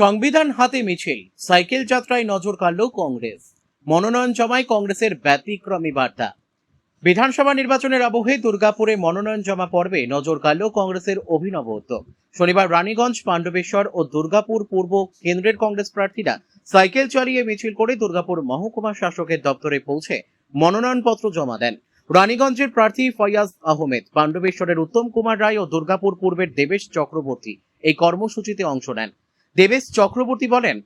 সংবিধান হাতে মিছিল, সাইকেল যাত্রায় নজর কাড়ল কংগ্রেস। মনোনয়ন জমায় কংগ্রেসের ব্যতিক্রমী বার্তা। বিধানসভা নির্বাচনের আবহে দুর্গাপুরে মনোনয়ন জমা পর্বে নজর কাড়ল কংগ্রেসের অভিনব উদ্যোগ। শনিবার রানীগঞ্জ, পাণ্ডবেশ্বর ও দুর্গাপুর পূর্ব কেন্দ্রের কংগ্রেস প্রার্থীরা সাইকেল চালিয়ে মিছিল করে দুর্গাপুর মহকুমা শাসকের দপ্তরে পৌঁছে মনোনয়নপত্র জমা দেন। রানীগঞ্জের প্রার্থী ফয়াজ আহমেদ, পাণ্ডবেশ্বরের উত্তম কুমার রায় ও দুর্গাপুর পূর্বের দেবেশ চক্রবর্তী এই কর্মসূচিতে অংশ নেন। দেবেশ চক্রবর্তী বলেন,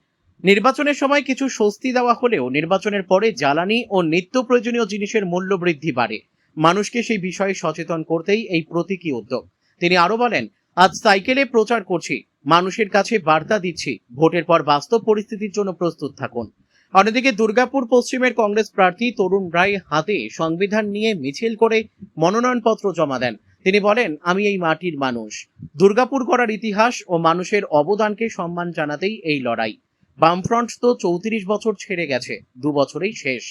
নির্বাচনের সময় কিছু স্বস্তি দেওয়া হলেও নির্বাচনের পরে জ্বালানি ও নিত্য প্রয়োজনীয় জিনিসের মূল্য বৃদ্ধি বাড়ে। মানুষকে সেই বিষয়ে সচেতন করতেই এই প্রতীকী উদ্যোগ। তিনি আরো বলেন, আজ সাইকেলে প্রচার করছি, মানুষের কাছে বার্তা দিচ্ছি, ভোটের পর বাস্তব পরিস্থিতির জন্য প্রস্তুত থাকুন। অন্যদিকে দুর্গাপুর পশ্চিমের কংগ্রেস প্রার্থী তরুণ রায় হাতে সংবিধান নিয়ে মিছিল করে মনোনয়নপত্র জমা দেন। তিনি বলেন, আমি এই মাটির মানুষ। দুর্গাপুর করার ইতিহাস ও মানুষের অবদানকে সম্মান জানাতেই এই লড়াই। বামফ্রন্ট তো 34 বছর ছেড়ে গেছে, 2 বছরেই শেষ।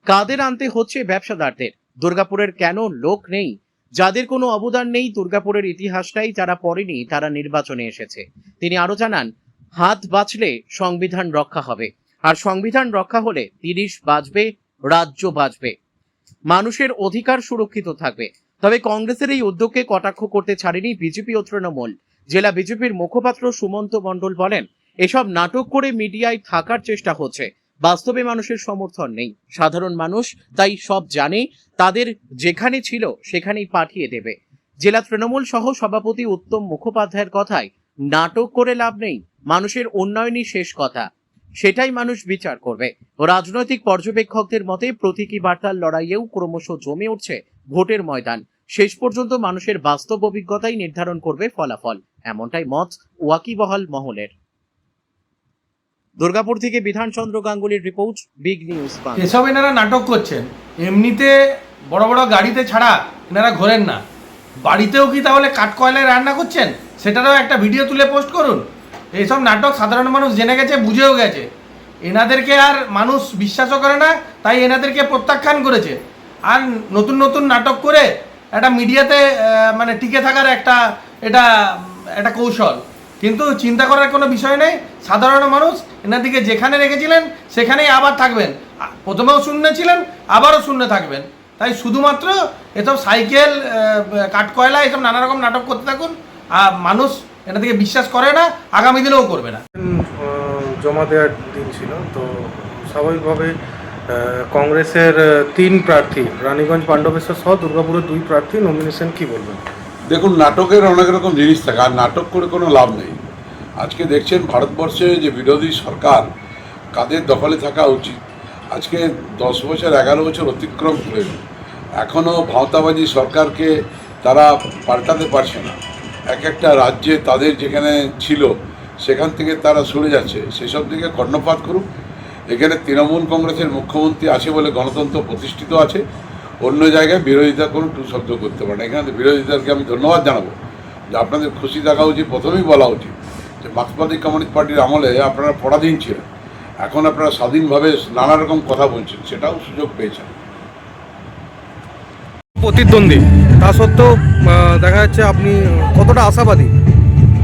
কাদের আনতে হচ্ছে ব্যবসাদারদের? দুর্গাপুরের কেন লোক নেই? যাদের কোনো অবদান নেই দুর্গাপুরের ইতিহাসটাই যারা পড়েনি, তারা নির্বাচনে এসেছে। তিনি আরো জানান, হাত বাঁচলে সংবিধান রক্ষা হবে, আর সংবিধান রক্ষা হলে 30 বাঁচবে, রাজ্য বাঁচবে, মানুষের অধিকার সুরক্ষিত থাকবে। তবে কংগ্রেসের এই উদ্যোগকে কটাক্ষ করতে ছাড়েনি বিজেপি ও তৃণমূল। জেলা বিজেপির মুখপাত্র সুমন্ত মণ্ডল বলেন, এসব নাটক করে মিডিয়ায় থাকার চেষ্টা হচ্ছে, বাস্তবে মানুষের সমর্থন নেই। সাধারণ মানুষ তাই সব জানে, তাদের যেখানে ছিল সেখানেই পাঠিয়ে দেবে। জেলা তৃণমূল সহ সভাপতি উত্তম মুখোপাধ্যায়ের কথায়, নাটক করে লাভ নেই, মানুষের উন্নয়নই শেষ কথা, সেটাই মানুষ বিচার করবে। রাজনৈতিক পর্যবেক্ষকদের মতে প্রতীকী বার্তার লড়াইয়েও ক্রমশ জমে উঠছে ভোটের ময়দান। শেষ পর্যন্ত মানুষের বাস্তব অভিজ্ঞতাই নির্ধারণ করবে ফলাফল, এমনটাই মত ওয়াকিবহাল মহলের। দুর্গাপুর থেকে বিধানচন্দ্র গাঙ্গুলির রিপোর্ট, বিগ নিউজ বাংলা। এসব এনারা নাটক করছেন, এমনিতে বড় বড় গাড়িতে ছাড়া এনারা ঘোরেন না। বাড়িতেও কি তাহলে কাঠকয়লায় রান্না করছেন? সেটারও একটা ভিডিও তুলে পোস্ট করুন। এইসব নাটক সাধারণ মানুষ জেনে গেছে, বুঝেও গেছে। এনাদেরকে আর মানুষ বিশ্বাসও করে না, তাই এনাদেরকে প্রত্যাখ্যান করেছে। আর নতুন নতুন নাটক করে একটা মিডিয়াতে মানে টিকে থাকার এটা কৌশল। কিন্তু চিন্তা করার কোনো বিষয় নেই। সাধারণ মানুষ এনাদিকে যেখানে রেখেছিলেন সেখানেই আবার থাকবেন। প্রথমেও শূন্য ছিলেন, আবারও শূন্য থাকবেন। তাই শুধুমাত্র এসব সাইকেল, কাঠকয়লা, এসব নানা রকম নাটক করতে থাকুন। আর মানুষ এনাদিকে বিশ্বাস করে না, আগামী দিনেও করবে না। জমা দেওয়ার দিন ছিল, তো স্বাভাবিকভাবে কংগ্রেসের 3 প্রার্থী, রানীগঞ্জ, পাণ্ডবেশ্বর সহ দুর্গাপুরের 2 প্রার্থী নমিনেশন, কি বলবেন? দেখুন, নাটকের অনেক রকম জিনিস থাকে, আর নাটক করে কোনো লাভ নেই। আজকে দেখছেন ভারতবর্ষে যে বিরোধী সরকার, কাদের দখলে থাকা উচিত। আজকে 10 বছর 11 বছর অতিক্রম করে এখনও ভাওতাবাজি সরকারকে তারা পাল্টাতে পারছে না। এক একটা রাজ্যে তাদের যেখানে ছিল সেখান থেকে তারা সরে যাচ্ছে। সেসব দিকে কর্ণপাত করুক। এখানে তৃণমূল কংগ্রেসের মুখ্যমন্ত্রী আছে বলে গণতন্ত্র প্রতিষ্ঠিত আছে। অন্য জায়গায় বিরোধিতা কোনো টু শব্দ করতে পারে না। এখানে বিরোধিতাকে আমি ধন্যবাদ জানাবো যে আপনাদের খুশি থাকা উচিত। প্রথমেই বলা উচিত যে মার্ক্সবাদী কমিউনিস্ট পার্টির আমলে আপনারা পরাধীন ছিলেন, এখন আপনারা স্বাধীনভাবে নানা রকম কথা বলছেন, সেটাও সুযোগ পেয়েছেন। প্রতিদ্বন্দ্বী, তা সত্ত্বেও দেখা যাচ্ছে আপনি কতটা আশাবাদী?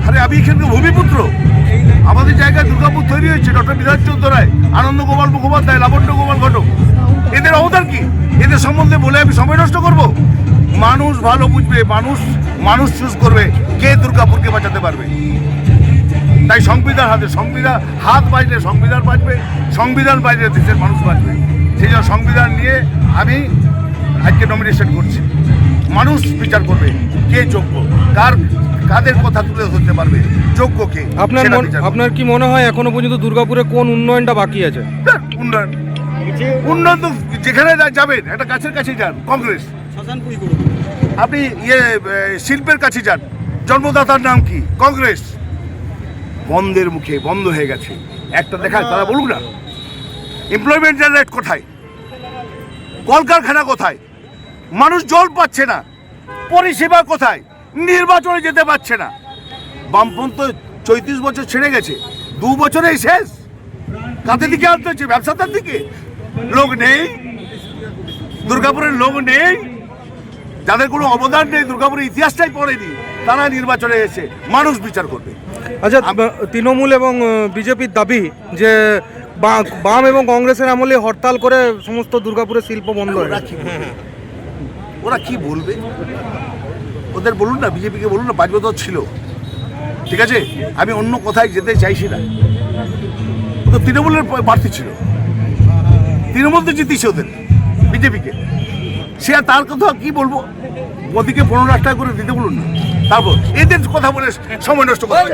আরে আমি এখানে ভূমিপুত্র, আমাদের জায়গায় দুর্গাপুর তৈরি হয়েছে। ডক্টর বিধানচন্দ্র রায়, আনন্দ গোপাল মুখোপাধ্যায়, লাবণ্য গোপাল ঘটক, এদের অবদান কি? এদের সম্বন্ধে বলে আমি সময় নষ্ট করব? মানুষ ভালো বুঝবে, মানুষ চুজ করবে কে দুর্গাপুরকে বাঁচাতে পারবে। তাই সংবিধান হাতে, সংবিধান হাত বাজলে সংবিধান বাঁচবে, সংবিধান বাজলে দেশের মানুষ বাঁচবে। সেই জন্য সংবিধান নিয়ে আমি আজকে নমিনেশন করছি। মানুষ বিচার করবে কে যোগ্য, কাদের কথা তুলে ধরতে পারবে, যোগ্য কে। আপনার কি মনে হয় এখনো পর্যন্ত দুর্গাপুরে কোন উন্নয়নটা বাকি আছে? উন্নয়ন তো যেখানে যাবেন, একটা গাছের কাছে যান, কংগ্রেস। আপনি শিল্পের কাছে যান, জন্মদাতার নাম কি? কংগ্রেস। বন্ধের মুখে বন্ধ হয়ে গেছে, একটা দেখায় তারা বলুক না। এমপ্লয়মেন্ট জেনারেট কোথায়? কলকারখানা কোথায়? মানুষ জল পাচ্ছে না, পরিষেবা কোথায়? নির্বাচনে যেতে পারছে না। বামপন্থ 34 বছর ছেড়ে গেছে, 2 বছরেই শেষ। কাদের দিকে আনতে হচ্ছে? ব্যবসাদার দিকে। লোক নেই, দুর্গাপুরের লোক নেই, যাদের কোনো অবদান নেই, দুর্গাপুরের ইতিহাসটাই পড়েনি, তারা নির্বাচনে এসে মানুষ বিচার করবে। আচ্ছা, তৃণমূল এবং বিজেপির দাবি যে বাম এবং কংগ্রেসের আমলে হরতাল করে সমস্ত দুর্গাপুরের শিল্প বন্ধ হয়ে গেছে। ওরা কি বলবে? ওদের বলুন না, বিজেপিকে বলুন না 5 বছর ছিল, ঠিক আছে, আমি অন্য কোথায় যেতে চাইছি না। তো তৃণমূলের প্রার্থী ছিল, তৃণমূল তো জিতিয়েছে ওদের বিজেপিকে, সে আর তার কথা কি বলবো? মোদিকে 15 লাখ টাকা করে দিতে বলুন না, তারপর এদের কথা বলে সময় নষ্ট করছে।